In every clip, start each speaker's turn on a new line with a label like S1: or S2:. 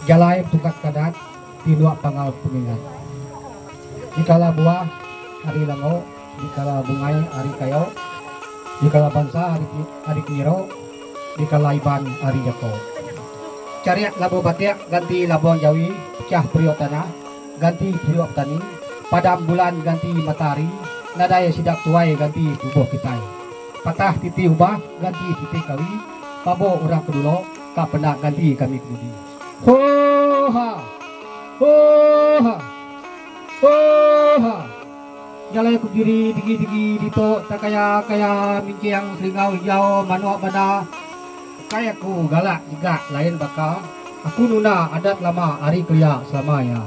S1: jalai tungkat kadat di luak pangal pengingat. Dikala buah hari lango, dikala bungai hari kayo, dikala bansa hari kiro, dikala iban hari jako. Cariak labo batik ganti labuang jawi, pecah periuk tanah ganti periuk tani, padam bulan ganti matahari, nadaya sidak tuai ganti tubuh kita. Patah titi ubah ganti titi kawi, pabo orang kedulo tak pernah ganti kami kedudi. Ho ha, ho ha, ho ha. Jalai ku diri digi dito tak kaya minciang selingau hijau manok bana. Kaya ku galak juga lain bakal. Aku nuna adat lama hari kuliah selamanya.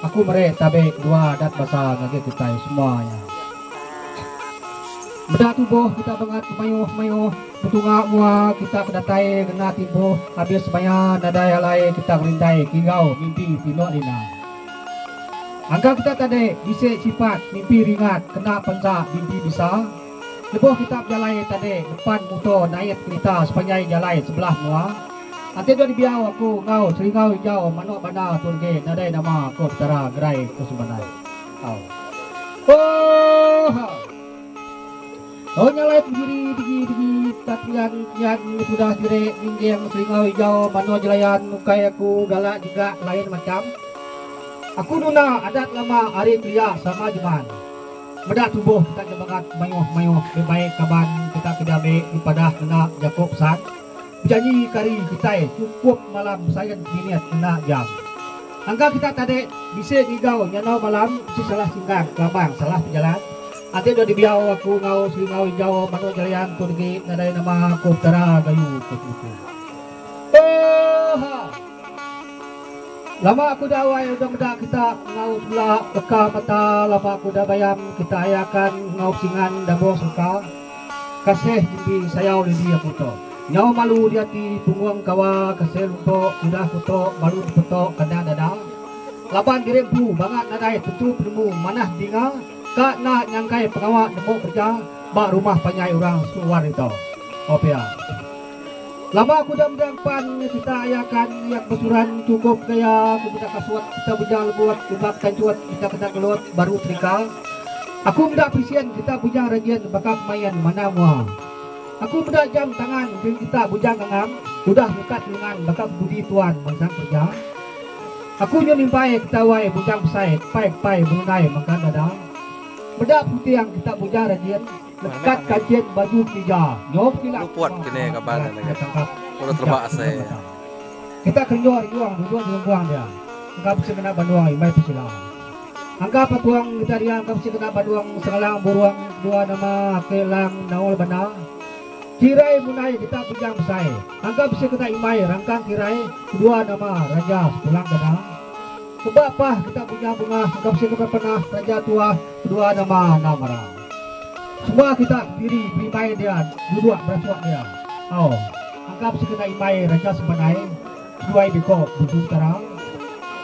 S1: Aku merek tabe dua adat bahasa ngage kita semuanya. Beda tubuh kita banget mayuh betungak mua kita kedatai kena timbuh habis semaya nadaya lain kita merindai kigau mimpi tino dina. Angka kita tadi bisa sifat mimpi ringat kena pensa mimpi bisa. Lebuh kita berjalai tadi depan motor naik kereta sepanjang jalai sebelah mua. Nanti dia dibiau aku ngau seringau hijau manok bana turge nadai nama aku tera gerai ke subanai. Kau. Oh nyalai digi tatian kian sudah direk minggeng seringau hijau manok jelayan nukai aku galak juga lain macam. Aku nuna adat lama hari kuliah sama juman. Bedak tubuh kita jebakat mayuh lebih baik kaban kita kedabe ipadah kena Jakob san. Janji kari kita cukup malam saya minit kena jam. Angka kita tadi bisa ngigau nyanau malam si salah singgang kelabang salah berjalan. Nanti udah dibiau aku ngau selingau hijau manu jalian turgi nadai nama aku tera gayu kutu. Lama aku dah awal udah medak kita ngau sebelah beka mata lama aku dah bayam kita ayakan ngau singan dabo suka kasih jimbi sayau lidi aku to. Nyau malu di hati punggung kawa kasih lumpuk sudah kuto malu dipetok kena dada. Laban dirempu bangat nadai tentu penemu manah dinga kak nak nyangkai pengawak nemu kerja bak rumah panyai orang keluar itu. Opia. Lama aku dah mendapat kita ayakan yang besuran cukup kaya aku tidak kasuat kita bujang buat kubak dan cuat kita kena keluar baru serikal. Aku mendak presien kita bujang rajian bakal mayan mana mua. Aku mendak jam tangan kita bujang kangam sudah buka lengan bakal budi tuan mangsang kerja. Aku nyonimpai kita wai bujang pesai pai mengenai makan dada. Mendak putih yang kita bujang rajian lekat kajian baju kerja nyop kilap
S2: puat kene kabar
S1: tangkap
S2: udah terbaksa
S1: kita kenyor juang dia anggap bisa kena banduang imai pesilang anggap patuang kita dia anggap bisa kena banduang sengalang buruang dua nama kelang naul bana kirai munai kita pujang besai anggap bisa kena imai rangkang kirai kedua nama raja pulang bana sebab apa kita punya bunga anggap bisa kena pernah raja tua kedua nama namara. Semua kita diri imai dia, duduk berasuak dia. Oh, anggap sekena imai raja sebenai, dua biko bujuk terang.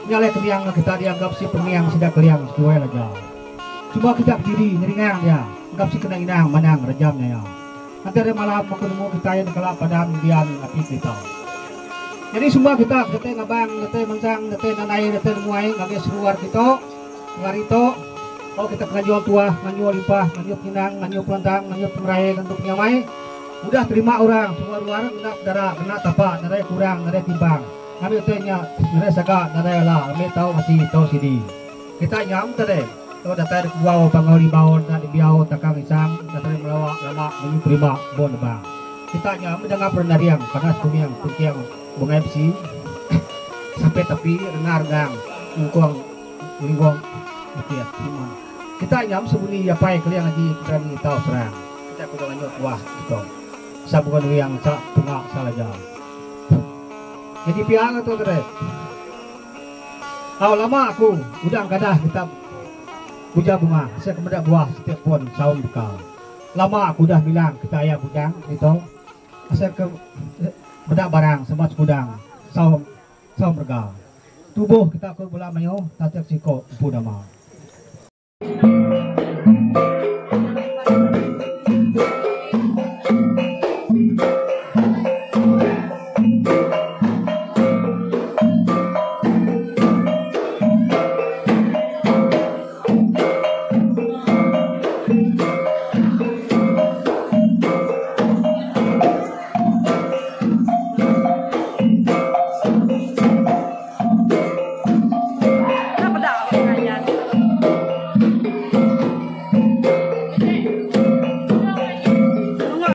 S1: Nyalai keliang kita dianggap si pengiang sudah keliang dua raja. Semua kita diri ngeringang dia, anggap sekena inang manang rajamnya ya. Nanti ada malam menemu kita yang kelap padam dian api kita. Jadi semua kita ngabang, mansang, nanai, muai, ngage seruar kita, ngarito. Oh kita kena jual tua, nganyual limpah, nganyual pinang, nganyual pelantang, nganyual pengerai, nganyual penyamai. Udah terima orang, semua luar kena darah, kena tapak, narai kurang, narai timbang. Ambil tehnya, narai saka, narai lah, ambil tahu masih tahu sini. Kita nyam tadi, tahu datar kuau pangau libaun, dan biau takang isang, datar melawak lama, menyup terima bon bang. Kita nyam mendengar pernariang, panas kumiang, puntiang, bungai besi, sampai tepi, rengar-rengang, lingkuang, bukit, cuman. Kita nyam sebuni yapai kalian lagi kita ni tahu serang. Kita kudu lanjut wah gitu. Sabukan yang sak tungak salaja. Jadi piang atau kere. Tahu lama aku udah kadah kita puja bunga. Saya kemudian buah setiap pun saum buka. Lama aku udah bilang kita ayah bujang gitu. Saya ke bedak barang semat kudang saum bergal. Tubuh kita ke bola mayo tatek siko pun nama.